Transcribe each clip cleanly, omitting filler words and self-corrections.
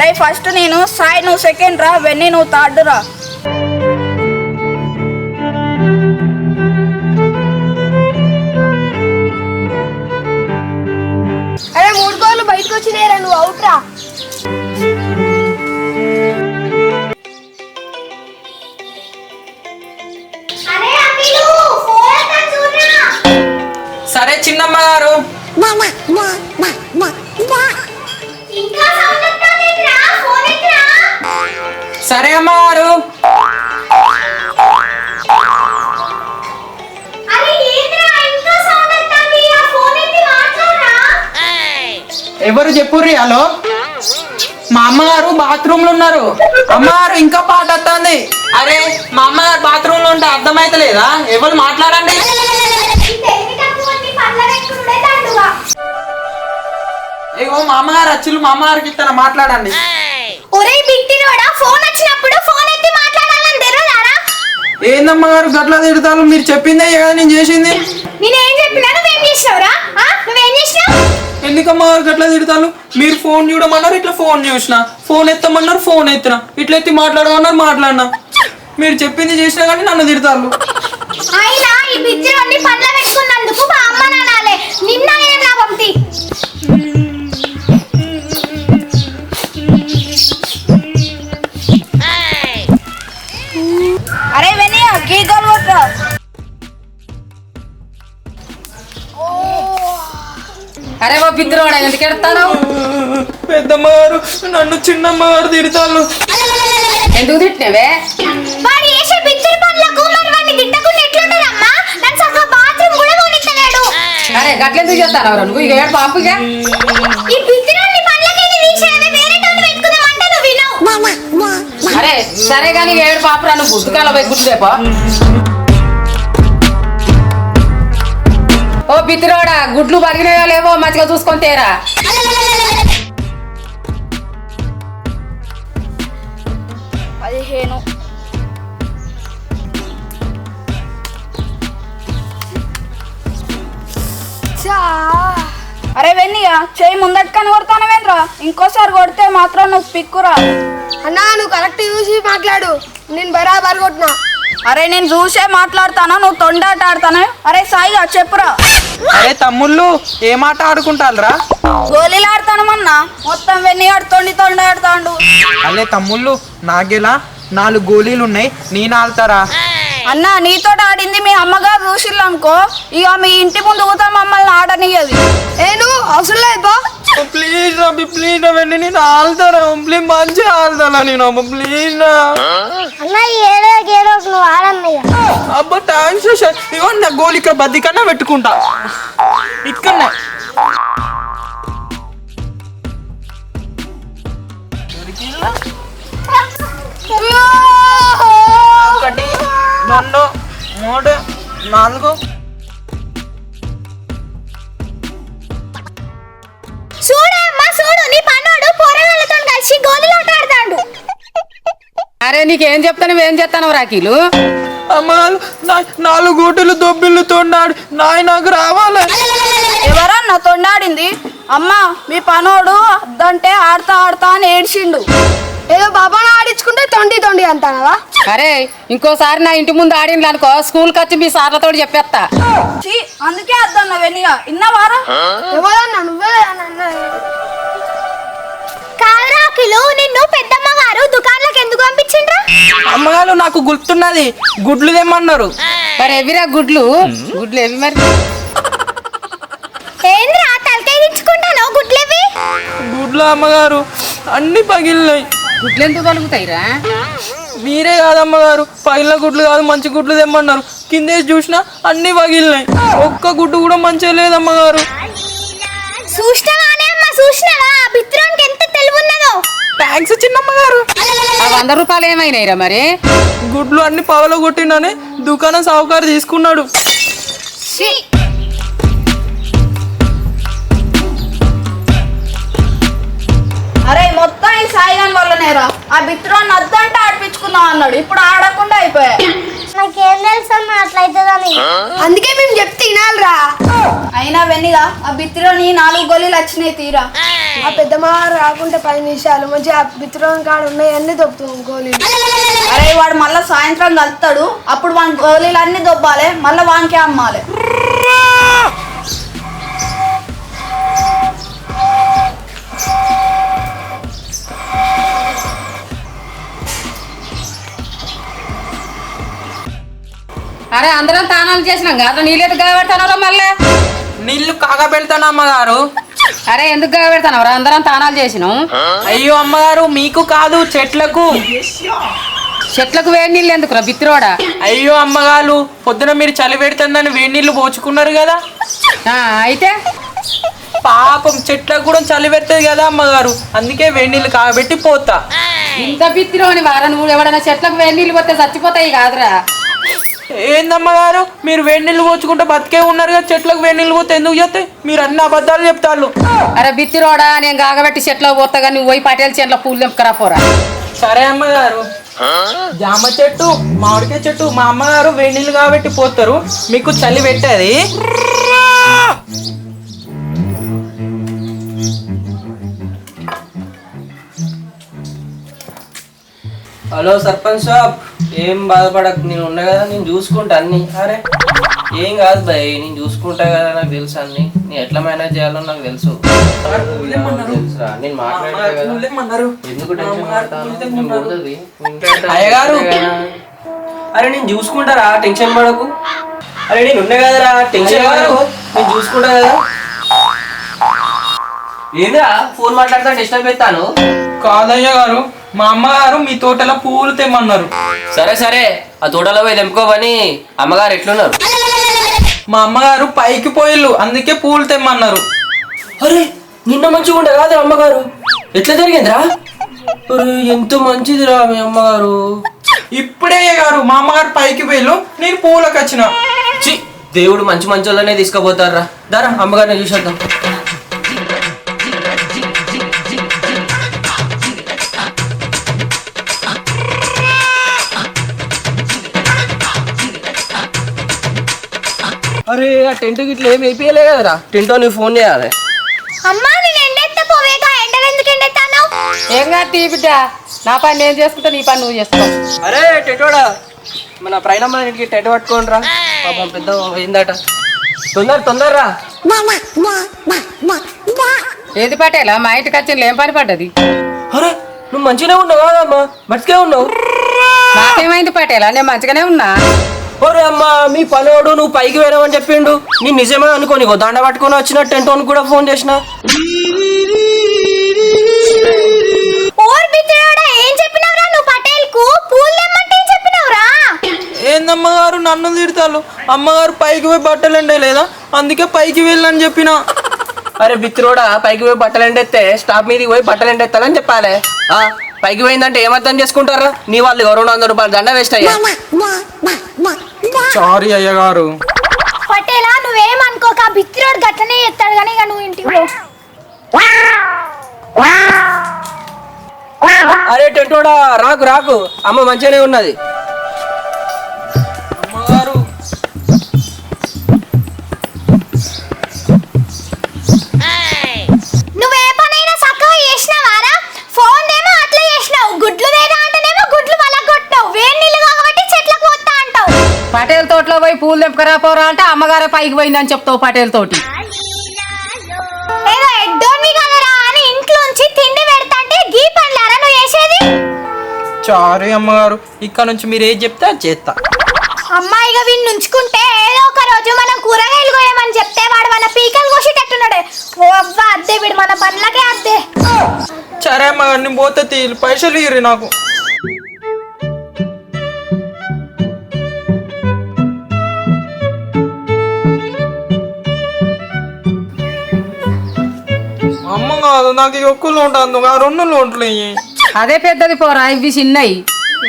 అరే ఫస్ట్ నేను, సాయి నువ్వు సెకండ్ రా, వెన్నీ నువ్వు థర్డ్ రా. అరే 3 గోళ్ళు బయటకు వచ్చినాయిరా, నువ్వు అవుట్ రా. సరే చిన్నమ్మ గారు. సరే అమ్మగారు. ఎవరు చెప్పుర్రి? హలో, మా అమ్మగారు బాత్రూమ్ లో ఉన్నారు. అమ్మగారు ఇంకా పాట వస్తుంది. అరే మా అమ్మగారు బాత్రూమ్ లో ఉంటే అర్థమైతలేదా? ఎవరు మాట్లాడండి. ఏగో మా అమ్మగారు వచ్చి, మా అమ్మగారికి ఇస్తాను, మాట్లాడండి. ఒరే బిట్టినోడా, ఫోన్ వచ్చినప్పుడు ఫోన్ ఎత్తి మాట్లాడాలని తెరదారా? ఏందమ్మగారు గట్లా తిడతారు? మీరు చెప్పిందే కదా నేను చేసింది. నేనేం చెప్పినా నువ్వేం చేసావురా? నువ్వేం చేసినావు? ఎందుకమ్మగారు గట్లా తిడతారు? మీరు ఫోన్ చూడమన్నారు, ఇట్లా ఫోన్ చూసిన. ఫోన్ ఎత్తమన్నారు, ఫోన్ ఎత్తిన. ఇట్లా ఎత్తి మాట్లాడమన్నారు, మాట్లాడినా. మీరు చెప్పింది చేసినా కానీ నన్ను తిడతారు. అయినా ఈ బిత్తిరోడ్ని పళ్ళ పెట్టుకున్నందుకు మా అమ్మ నానాలే, నిన్న ఏం లాభం తీ. అరే వెన్నీ గీ గోల్ కొట్రా. అరే ఓ పిత్రోడా, ఎందుకు ఎడతావు? పెద్దమ్మగారు నన్ను చిన్నమ్మగారు తిడతారు. ఎందుకు తిట్టినవే? వాడు చేసే బిత్తిరి పనులకు మరి వాడిని తిట్టకుండా ఎట్లుంటారమ్మా? నన్ను సగం బాత్రూమ్ కూడా పోనిస్తలేడు. అరే గట్లెందుకు చేస్తాను నువ్వు? ఇక ఏడు పాపుగా ఈ బిత్తిరోడ్ని పనులకెళ్ళి తీసేవి, వేరే టోన్ పెట్టుకుందామంటే నువ్వు వినవు. అరే సరే కానీ ఏడు పాపురా, నువ్వు గుడ్డుకాల పోయి గుడ్డు రేపో. ఓ పిత్తిరోడా, గుడ్లు పగిలినాయో లేవో మంచిగా చూసుకొని తేరా. పదిహేను. అరే వెన్నీగా చెయ్యి ముందట్టుకని కొడతానవేంద్రా? ఇంకోసారి కొడితే మాత్రం నువ్వు పిక్కురా. అన్నా నువ్వు కరెక్ట్ చూసి మాట్లాడు, నేను బరాబర్ కొట్టినా. అరే నేను చూసే మాట్లాడతాను, నువ్వు తొండాట ఆడతాను. అరే సాయిగా చెప్పురా. అరే తమ్ముళ్ళు ఏ మాట ఆడుకుంటారా? గోళీలు ఆడతానమన్నా, మొత్తం వెన్నీ ఆడుతోండి తొండాడుతాండు. అరే తమ్ముళ్ళు నాగేలా 4 గోళీలు ఉన్నాయి, నేను ఆడతారా? అన్నా నీతో ఆడింది మీ అమ్మగారు చూసిల్లు అనుకో, ఇక మీ ఇంటి ముందు కూడా మమ్మల్ని ఆడనియ్యది. నువ్వు అవసరం లేదు. ప్లీజ్ అబ్బి, ప్లీజ్ అవన్నీ నేను ఆడతారా? ప్లీజ్ మంచిగా ఆడతానా నేను? ప్లీజ్ అన్న ఏడో నువ్వు ఆడన్నయ్య. అబ్బా థ్యాంక్స్. ఇవో నా గోళీ ఇక్కడ బద్ది కన్నా పెట్టుకుంటా ఇక్కడ. ఒకటి 2 3 4. చూడమ్మా చూడు, నీ పన్నోడు పోరగాళ్ళతో కలిసి గోళీలాట ఆడతాడు. అరే నీకేం చెప్తాను, ఏం చేస్తాను రాకీలు? అమ్మాలు 4 గోటులు దొబ్బిళ్ళుతో నాకు రావాలి. ఎవరన్నా తొండాడింది? అమ్మా మీ పనోడు అద్దంటే ఆడతా ఆడతా అని ఏడ్చిండు. ఏదో బాబాను ఆడించుకుంటే తొండి అంటావా? అరే ఇంకోసారి నా ఇంటి ముందు ఆడిండ్లు అనుకో, స్కూల్కి వచ్చి మీ సార్లతో చెప్పేస్తా. అందుకే అద్దన్న వెన్నీగా ఇన్నవారా? ఎవరన్నా? నువ్వే కాదరాకిలు, నిన్ను పెద్దమ్మ గారు దుకాణంలోకి ఎందుకు పంపించిండ్రా? అమ్మగారు నాకు గుర్తున్నది, గుడ్లు తెమ్మన్నారు. మరి ఎవిరా గుడ్లు? గుడ్లు ఎవి మరి? ఏంద్రా తలకాయ దించుకుంటాను, గుడ్లేవి? గుడ్లు అమ్మగారు అన్ని పగిలినాయి. గుడ్లు ఎందుకు కలుగుతాయిరా? మీరే కాదమ్మగారు, పగిలిన గుడ్లు కాదు మంచి గుడ్లు తెమ్మన్నారు. కిందేసి చూసినా అన్ని పగిలినాయి, ఒక్క గుడ్డు కూడా మంచిగా లేదమ్మగారు. చూసినావానే అమ్మ, చూసినావా బిత్రోనికి ఎంత తెలివున్నదో? థ్యాంక్స్ చిన్నమ్మగారు. ఆ 100 రూపాయలు ఏమైనాయిరా మరి? గుడ్లు అన్ని పగల కొట్టినని దుకాణం సావుకారు తీసుకున్నాడు. అరే మొత్తం ఈ సాయిగాన్ వల్లనేరా. ఆ బిత్రోని అద్దంటే ఆడిపించుకుందాం అన్నాడు, ఇప్పుడు ఆడకుండా అయిపోయా. నాకేం తెలుసు అన్న అట్లయితుందని. అందుకే మేము చెప్తే వినాలిరా. అయినా వెన్నిగా ఆ బిత్తిలోని 4 గోళీలు వచ్చినాయి తీరా. ఆ పెద్దమ్మ రాకుంటే 10 నిమిషాలు మంచిగా ఆ బిత్తురం కాడ ఉన్నాయి అన్ని దొబ్బుతాం గోళీలు. అరే వాడు మళ్ళా సాయంత్రం కలుతాడు, అప్పుడు వాని గోళీలు అన్ని దొబ్బాలి, మళ్ళీ వానికే అమ్మాలి. అరే అందరం తానాలు చేసినాం కదా, నీళ్ళు గాబెడతానవరా మళ్ళీ? నీళ్లు కాగబెడతాను అమ్మగారు. అరే ఎందుకు గాబెడతానవరా? అందరం తానాలు చేసినాం. అయ్యో అమ్మగారు, మీకు కాదు చెట్లకు. చెట్లకు వేడి నీళ్ళు ఎందుకురా బిత్తిరోడా? అయ్యో అమ్మగారు, పొద్దున మీరు చలి పెడుతుందని వేడి నీళ్లు పోచుకున్నారు కదా, అయితే పాపం చెట్లకు కూడా చలి పెడుతుంది కదా అమ్మగారు, అందుకే వేడి నీళ్ళు కాగబెట్టి పోతా. ఇంత బిత్తిరోని వారా నువ్వు? ఎవడైనా చెట్లకు వేడి నీళ్ళు పోతే చచ్చిపోతాయి కాదురా. ఏందమ్మగారు, మీరు వేడి నీళ్ళు పోచుకుంటే బతికే ఉన్నారు కదా, చెట్లకు వేడి నీళ్ళు పోతే ఎందుకు చేస్తాయి? మీరు అన్ని అబద్ధాలు చెప్తారు. అరే బిత్తిరోడా, నేను కాగబెట్టి చెట్లకు పోతా కానీ నువ్వు పోయి పటేల్ చెట్ల పూలు తెంపుకరా పోరా. సరే అమ్మగారు. జామ చెట్టు, మామిడికాయ చెట్టు మా అమ్మగారు వేడి నీళ్ళు కాబట్టి పోతారు, మీకు చలి పెట్టేది. హలో సర్పంచ్ సాబ్, ఏం బాధపడకు, నేను ఉన్నా కదా, నేను చూసుకుంటా అన్ని. అరే ఏం కాదు భయ్, నేను చూసుకుంటా కదా, నాకు తెలుసు అన్ని. నేను ఎట్లా మేనేజ్ చేయాలో నాకు తెలుసు. తెలుసురా, నేను మాట్లాడతా కదా, ఎందుకు టెన్షన్ పడతాను? అయ్యగారు. అరే నేను చూసుకుంటారా, టెన్షన్ పడకు. అరే నేను ఉన్నా కదరా, టెన్షన్ పడకు, నేను చూసుకుంటా కదా. ఏంద్రా ఫోన్ మాట్లాడతా డిస్టర్బ్ చేస్తాను? కాదయ్య గారు, మా అమ్మగారు మీ తోటలో పువ్వులు తెమ్మన్నారు. సరే సరే, ఆ తోటలో పోయి తెంపుకోవని. అమ్మగారు ఎట్లున్నారు? మా అమ్మగారు పైకి పోయిళ్ళు, అందుకే పువ్వులు తెమ్మన్నారు. అరే నిన్న మంచిగా ఉండే కాదు అమ్మగారు, ఎట్లా జరిగిందిరా? అరే ఎంత మంచిదిరా మీ అమ్మగారు. ఇప్పుడే గారు మా అమ్మగారు పైకి పోయిళ్ళు, నేను పువ్వులకు వచ్చిన. చి, దేవుడు మంచి మంచోళ్ళనే తీసుకుపోతారా. దారా అమ్మగారిని చూసేద్దాం. అరే ఆ టెంట్ గిట్ల ఏమి అయిపోయలే కదరా, టెంటో నువ్వు ఫోన్ చేయాలి. అమ్మా నేను ఎండెత్త పోవేగా, ఎండలు ఎందుకు ఎండెత్తాను? ఏం కాదు తీ బిడ్డ, నా పని నేను చేసుకుంటా, నీ పని నువ్వు చేసుకో. అరే టెంటోడా, మన ప్రయాణం ఇంటికి టెంట్ పట్టుకోండి రా, పాపం పెద్ద అయిందట. తొందరరా. ఏది పటేలా, మా ఇంటికి వచ్చిన ఏం పని పడ్డది? అరే నువ్వు మంచిగానే ఉన్నావు కాదమ్మా, బతికే ఉన్నావు. నాకేమైంది పటేలా, నేను మంచిగానే ఉన్నా. ఒరే అమ్మా, మీ పనోడు నువ్వు పైకి వెళ్ళమని చెప్పిండు, నేను నిజమే అనుకోని దండ పట్టుకొని వచ్చిన టెంటోని కూడా ఫోన్ చేసిన. ఓర్ బిత్తిరోడా, ఏం చెప్పినావురా నువ్వు పటేల్ కు? పూలు తెమ్మంటే ఏం చెప్పినావురా? ఏందమ్మగారు నన్ను తిడతారు? అమ్మగారు పైకి పోయి బట్టలు ఎండే లేదా, అందుకే పైకి వెళ్ళని చెప్పిన. అరే బిత్తిరోడా, పైకి పోయి బట్టలు ఎండెత్తే స్టాప్ మీదకి పోయి బట్టలు ఎండెత్తాలని చెప్పాలి. పైకి పోయిందంటే ఏమర్థం చేసుకుంటారా? నీ వాళ్ళు 200 రూపాయలు దండ వేస్ట్ అయ్యా. సారీ అయ్యగారు. పటేలా నువ్వేమనుకోక, బిత్తిరోడు గట్లనే చేస్తాడు కానీ ఇక నువ్వు ఇంటికి పో. అరే టెంటోడా, రాకు, అమ్మ మంచిగానే ఉన్నది. అమ్మగారు నువ్వే పనైనా చక్కగా చేసినావారా? ఫోన్ ఏమో అట్లా చేసినావు, గుడ్లు వేరా అంటేనేమో గుడ్లు వలగొట్టావు, వేడి నీళ్ళు కాకపోతే చెట్లకు పోతా అంటావు. పటేల్ తోటలో పోయి పూలు తెంపుకరా పోరా అంటే అమ్మగారే పైకి పోయిందని చెప్తావు పటేల్ తోటి. ఏదో ఎడ్డోన్వి కదరా అని ఇంట్లోంచి తిండి పెడతా అంటే గీ పనులారా నువ్వు చేసేది? సారీ అమ్మగారు, ఇక్కడ నుంచి మీరు ఏది చెప్తే అది చేస్తా. అమ్మాయిగా వీడిని ఉంచుకుంటే ఏదో ఒక రోజు మనం కూరగాయలు కోయమని చెప్తే వాడు మన పీకలు కోసేటట్టున్నాడు. ఓ అవ్వ అద్దే, వీడు మన పనులకే అద్దే. సరే అమ్మగారు, నేను పోతే తీరు పైసలు ఇయ్యి నాకు. అమ్మ కాదు, నాకు ఈ ఒక్క నోట్ అందుకు ఆ 2 నోట్లు ఇయ్యి. అదే పెద్దది పోరా, ఇవి చిన్నవి.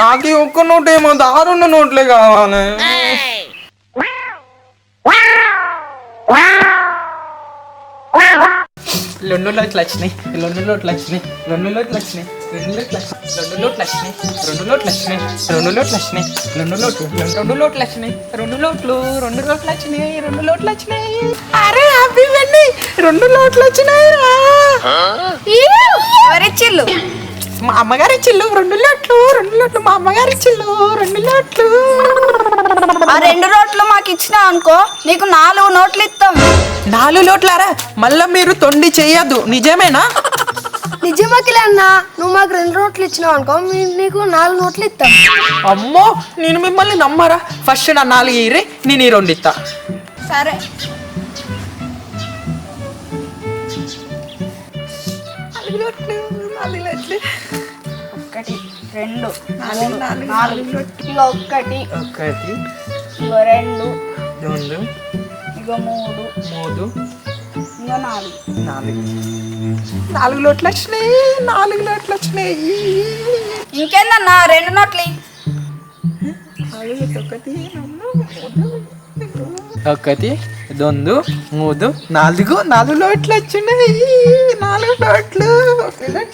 నాకు ఈ ఒక్క నోట్ ఏమో, ఆ 2 నోట్లే కావాలి. 2 నోట్లు వచ్చినాయి, 2 నోట్లు వచ్చినాయి, 2 నోట్లు వచ్చినాయి, 2 నోట్లు వచ్చినాయి, 2 నోట్లు వచ్చినాయి, 2 నోట్లు వచ్చినాయి, 2 నోట్లు వచ్చినాయి, 2 నోట్లు, 2 నోట్లు వచ్చినాయి, 2 నోట్లు, 2 నోట్లు వచ్చినాయి, 2 నోట్లు వచ్చినాయి. అరే 2 నోట్లు వచ్చినాయిరా. ఎవరిచ్చిల్లు? మా అమ్మగారు ఇచ్చిల్లు 2 నోట్లు మా అమ్మగారు ఇచ్చిల్లు 2 నోట్లు. ఆ 2 నోట్లు మాకు ఇచ్చినావు అనుకో నీకు 4 నోట్లు ఇస్తాం. 4 నోట్లారా? మళ్ళా మీరు తొండి చెయ్యద్దు, నిజమేనా? నిజమకిలే అన్న, నువ్వు మాకు 2 నోట్లు ఇచ్చినావు అనుకో నీకు 4 నోట్లు ఇస్తాం. అమ్మో నేను మిమ్మల్ని నమ్మరా. ఫస్ట్ నా 4 ఇయ్యి, నేను ఈ 2 ఇస్తా. సరే 4 నోట్లు 4 నోట్లు. 1 2 4 4 ఇగో 1 1 ఇగో 2 2 ఇగో 3 3 ఇగో 4. 4 నోట్లు వచ్చినాయి 4 నోట్లు వచ్చినాయి. ఇంకేందన్నా 2 నోట్లు ఇయ్యి. 1 2 3 4 నోట్లు వచ్చినాయి. 4 నోట్లు 1 నోట్లు.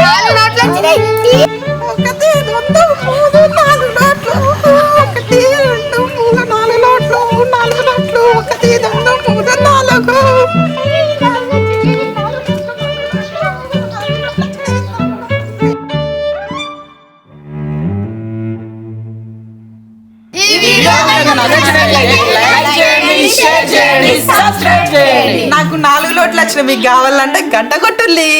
4 నోట్లు వచ్చినాయి. 1 2 3 4 నోట్లు. 1 2 3 4 నోట్లు 4 నోట్లు. 1 2 3 4. నాకు 4 నోట్లు వచ్చినాయి. మీకు కావాలంటే గంట కొట్టుల్లి.